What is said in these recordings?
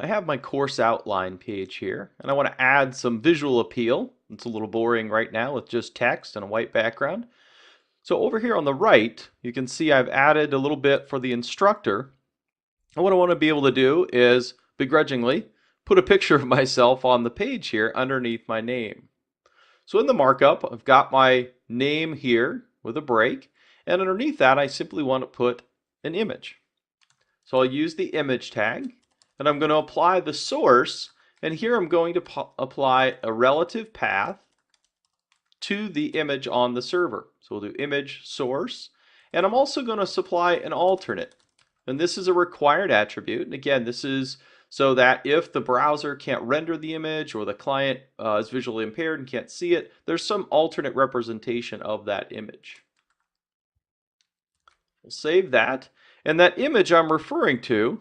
I have my course outline page here, and I want to add some visual appeal. It's a little boring right now with just text and a white background. So over here on the right, you can see I've added a little bit for the instructor. And what I want to be able to do is, begrudgingly, put a picture of myself on the page here underneath my name. So in the markup, I've got my name here with a break, and underneath that I simply want to put an image. So I'll use the image tag, and I'm going to apply the source, and here I'm going to apply a relative path to the image on the server. So we'll do image source, and I'm also going to supply an alternate. And this is a required attribute, and again, this is so that if the browser can't render the image or the client is visually impaired and can't see it, there's some alternate representation of that image. We'll save that, and that image I'm referring to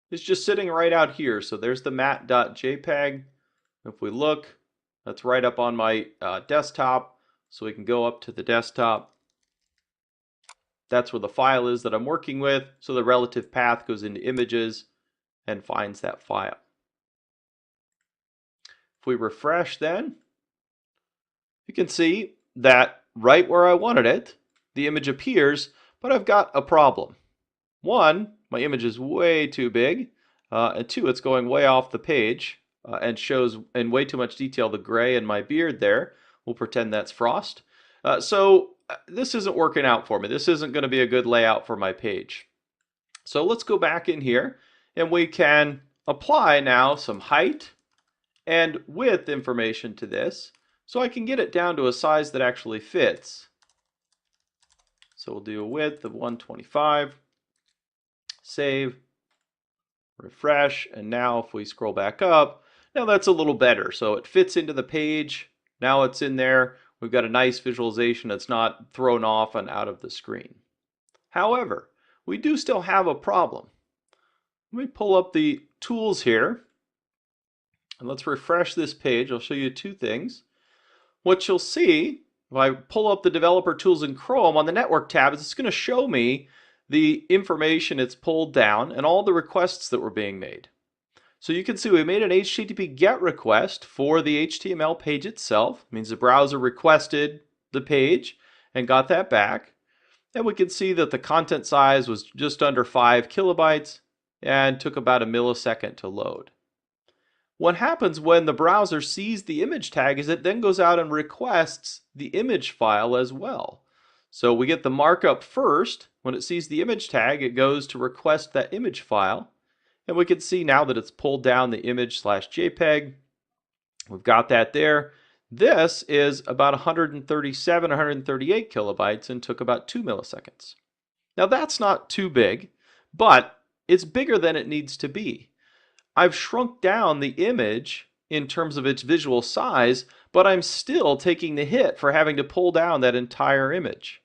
is just sitting right out here. So there's the mat.jpg. If we look, that's right up on my desktop, so we can go up to the desktop. That's where the file is that I'm working with, so the relative path goes into images and finds that file. If we refresh then, you can see that right where I wanted it, the image appears, but I've got a problem. One, my image is way too big, and two, it's going way off the page and shows in way too much detail the gray in my beard there. We'll pretend that's frost. So this isn't working out for me. This isn't going to be a good layout for my page. So let's go back in here, and we can apply now some height and width information to this so I can get it down to a size that actually fits. So we'll do a width of 125, save, refresh, and now if we scroll back up, now that's a little better. So it fits into the page. Now it's in there. We've got a nice visualization that's not thrown off and out of the screen. However, we do still have a problem. Let me pull up the tools here, and let's refresh this page. I'll show you two things. What you'll see, if I pull up the developer tools in Chrome on the network tab, is it's going to show me the information it's pulled down and all the requests that were being made. So you can see we made an HTTP GET request for the HTML page itself. It means the browser requested the page and got that back. And we can see that the content size was just under 5 kilobytes and took about a millisecond to load. What happens when the browser sees the image tag is it then goes out and requests the image file as well. So we get the markup first. When it sees the image tag, it goes to request that image file. And we can see now that it's pulled down the image/JPEG. We've got that there. This is about 137, 138 kilobytes and took about 2 milliseconds. Now that's not too big, but it's bigger than it needs to be. I've shrunk down the image in terms of its visual size, but I'm still taking the hit for having to pull down that entire image.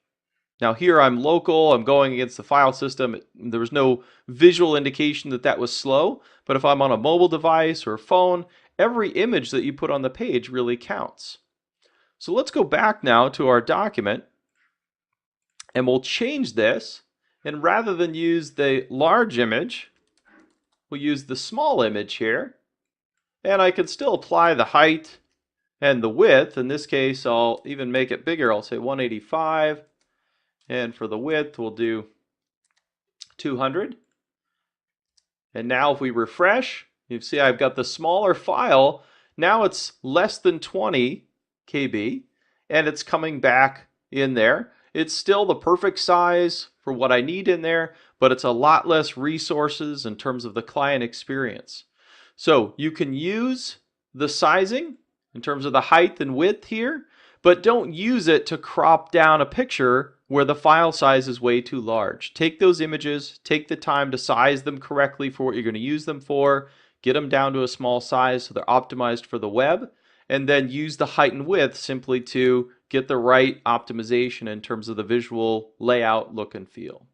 Now here I'm local, I'm going against the file system. There was no visual indication that that was slow, but if I'm on a mobile device or a phone, every image that you put on the page really counts. So let's go back now to our document, and we'll change this, and rather than use the large image, we'll use the small image here, and I can still apply the height and the width. In this case, I'll even make it bigger. I'll say 185, and for the width, we'll do 200. And now if we refresh, you see I've got the smaller file. Now it's less than 20 KB, and it's coming back in there. It's still the perfect size for what I need in there, but it's a lot less resources in terms of the client experience. So you can use the sizing in terms of the height and width here, but don't use it to crop down a picture where the file size is way too large. Take those images, take the time to size them correctly for what you're going to use them for, get them down to a small size so they're optimized for the web, and then use the height and width simply to get the right optimization in terms of the visual layout, look, and feel.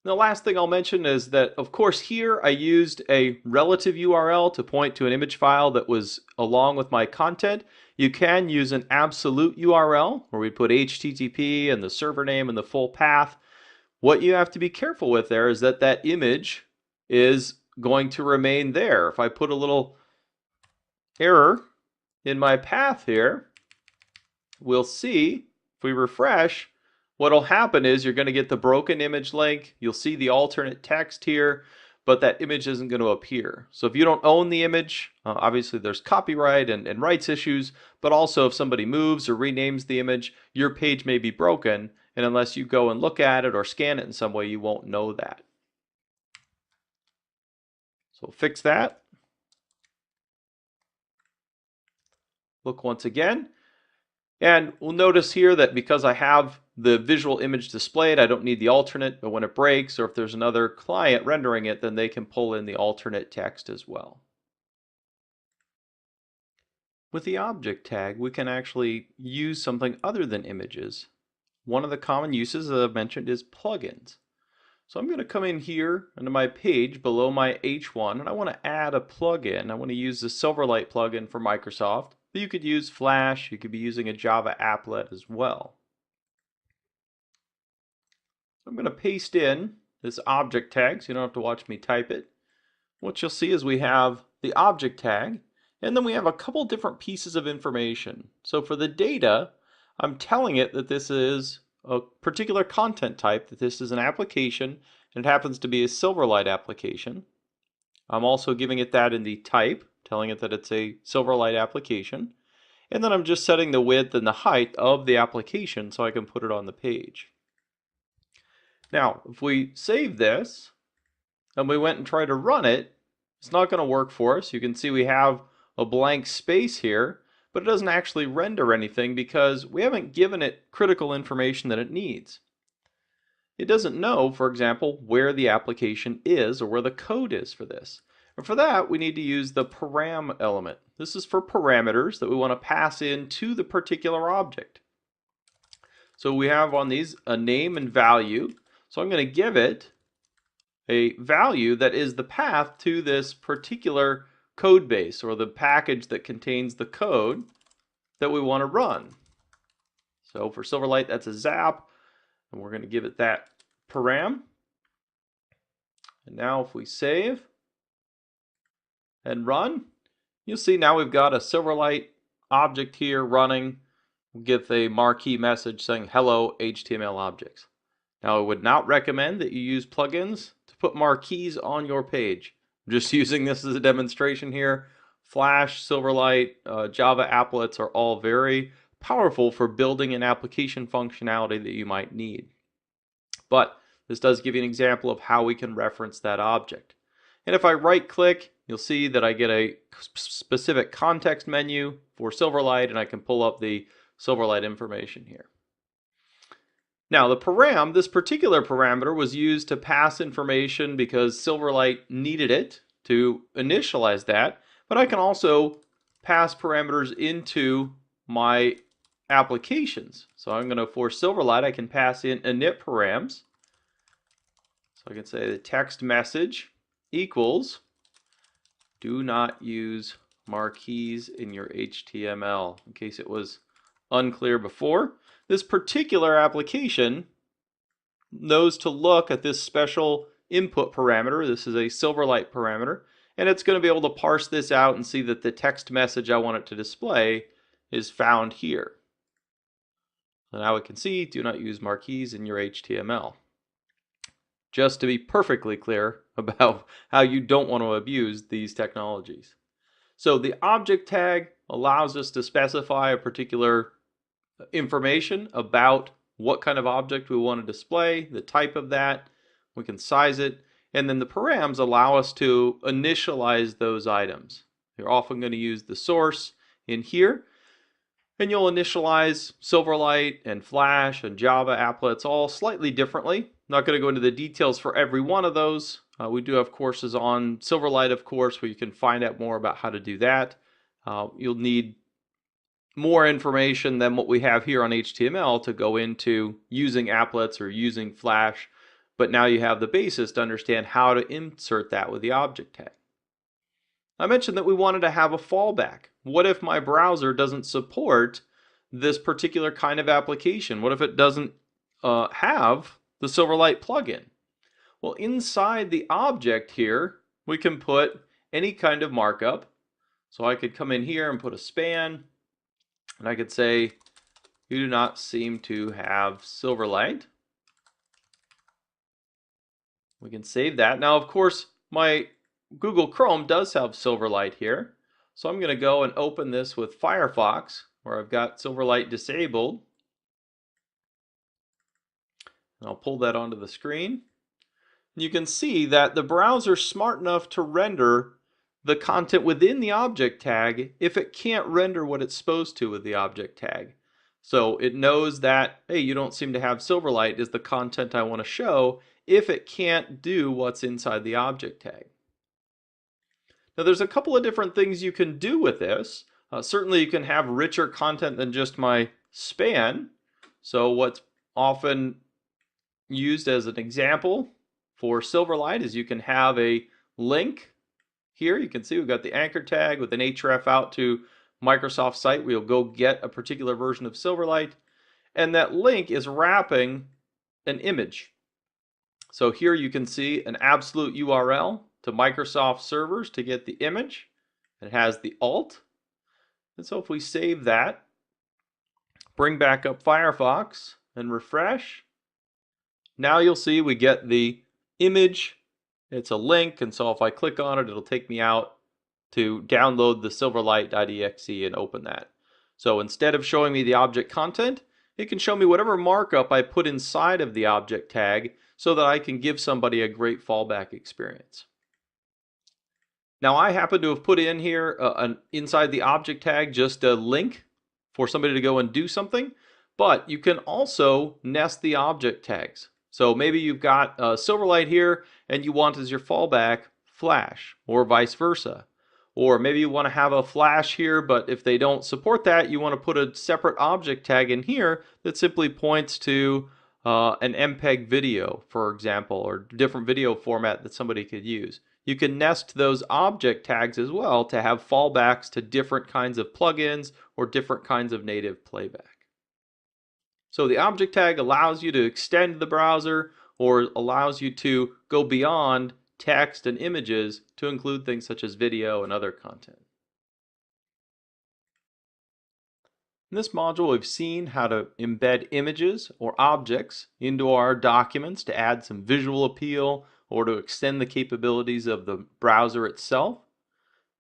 The last thing I'll mention is that, of course, here I used a relative URL to point to an image file that was along with my content. You can use an absolute URL where we put HTTP and the server name and the full path. What you have to be careful with there is that that image is going to remain there. If I put a little error in my path here, we'll see, if we refresh, what'll happen is you're going to get the broken image link. You'll see the alternate text here, but that image isn't going to appear. So if you don't own the image, obviously there's copyright and rights issues, but also if somebody moves or renames the image, your page may be broken, and unless you go and look at it or scan it in some way, you won't know that. So fix that. Look once again. And we'll notice here that because I have the visual image displayed, I don't need the alternate, but when it breaks or if there's another client rendering it, then they can pull in the alternate text as well. With the object tag, we can actually use something other than images. One of the common uses that I've mentioned is plugins. So I'm going to come in here into my page below my H1 and I want to add a plugin. I want to use the Silverlight plugin for Microsoft. But you could use Flash, you could be using a Java applet as well. So I'm going to paste in this object tag so you don't have to watch me type it. What you'll see is we have the object tag and then we have a couple different pieces of information. So for the data, I'm telling it that this is a particular content type, that this is an application, and it happens to be a Silverlight application. I'm also giving it that in the type, telling it that it's a Silverlight application. And then I'm just setting the width and the height of the application so I can put it on the page. Now, if we save this and we went and tried to run it, it's not going to work for us. You can see we have a blank space here, but it doesn't actually render anything because we haven't given it critical information that it needs. It doesn't know, for example, where the application is or where the code is for this. And for that, we need to use the param element. This is for parameters that we want to pass in to the particular object. So we have on these a name and value. So I'm going to give it a value that is the path to this particular code base or the package that contains the code that we want to run. So for Silverlight, that's a zap, and we're going to give it that param. And now if we save and run, you'll see now we've got a Silverlight object here running. We'll get a marquee message saying hello HTML objects. Now I would not recommend that you use plugins to put marquees on your page. I'm just using this as a demonstration here. Flash, Silverlight, Java applets are all very powerful for building an application functionality that you might need. But this does give you an example of how we can reference that object. And if I right click, you'll see that I get a specific context menu for Silverlight and I can pull up the Silverlight information here. Now the param, this particular parameter was used to pass information because Silverlight needed it to initialize that, but I can also pass parameters into my applications. So I'm going to, for Silverlight, I can pass in init params. So I can say the text message equals do not use marquees in your HTML, in case it was unclear before. This particular application knows to look at this special input parameter. This is a Silverlight parameter, and it's going to be able to parse this out and see that the text message I want it to display is found here. So now we can see do not use marquees in your HTML. Just to be perfectly clear about how you don't want to abuse these technologies. So the object tag allows us to specify a particular information about what kind of object we want to display, the type of that, we can size it, and then the params allow us to initialize those items. You're often going to use the source in here, and you'll initialize Silverlight and Flash and Java applets all slightly differently. I'm not going to go into the details for every one of those. We do have courses on Silverlight, of course, where you can find out more about how to do that. You'll need more information than what we have here on HTML to go into using applets or using Flash, but now you have the basis to understand how to insert that with the object tag. I mentioned that we wanted to have a fallback. What if my browser doesn't support this particular kind of application? What if it doesn't have the Silverlight plugin? Well, inside the object here, we can put any kind of markup. So I could come in here and put a span, and I could say, you do not seem to have Silverlight. We can save that. Now, of course, my Google Chrome does have Silverlight here. So I'm going to go and open this with Firefox, where I've got Silverlight disabled. And I'll pull that onto the screen. You can see that the browser's smart enough to render the content within the object tag if it can't render what it's supposed to with the object tag. So it knows that, hey, you don't seem to have Silverlight is the content I want to show if it can't do what's inside the object tag. Now there's a couple of different things you can do with this. Certainly you can have richer content than just my span. So what's often used as an example for Silverlight is you can have a link here. You can see we've got the anchor tag with an href out to Microsoft site. We'll go get a particular version of Silverlight, and that link is wrapping an image. So here you can see an absolute URL to Microsoft servers to get the image. It has the alt. And so if we save that, bring back up Firefox and refresh, now you'll see we get the image. It's a link, and so if I click on it, it'll take me out to download the silverlight.exe and open that. So instead of showing me the object content, it can show me whatever markup I put inside of the object tag so that I can give somebody a great fallback experience. Now I happen to have put in here inside the object tag just a link for somebody to go and do something, but you can also nest the object tags. So maybe you've got Silverlight here and you want as your fallback Flash, or vice versa. Or maybe you want to have a Flash here, but if they don't support that, you want to put a separate object tag in here that simply points to an MPEG video, for example, or different video format that somebody could use. You can nest those object tags as well to have fallbacks to different kinds of plugins or different kinds of native playback. So the object tag allows you to extend the browser or allows you to go beyond text and images to include things such as video and other content. In this module, we've seen how to embed images or objects into our documents to add some visual appeal or to extend the capabilities of the browser itself.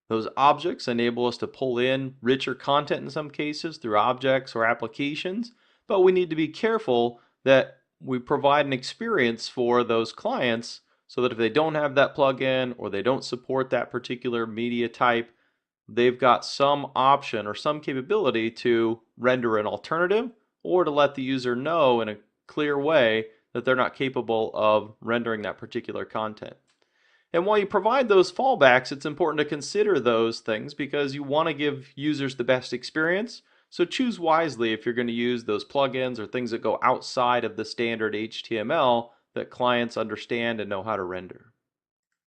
Those objects enable us to pull in richer content in some cases through objects or applications, but we need to be careful that we provide an experience for those clients so that if they don't have that plugin or they don't support that particular media type, they've got some option or some capability to render an alternative or to let the user know in a clear way that they're not capable of rendering that particular content. And while you provide those fallbacks, it's important to consider those things because you want to give users the best experience. So choose wisely if you're going to use those plugins or things that go outside of the standard HTML that clients understand and know how to render.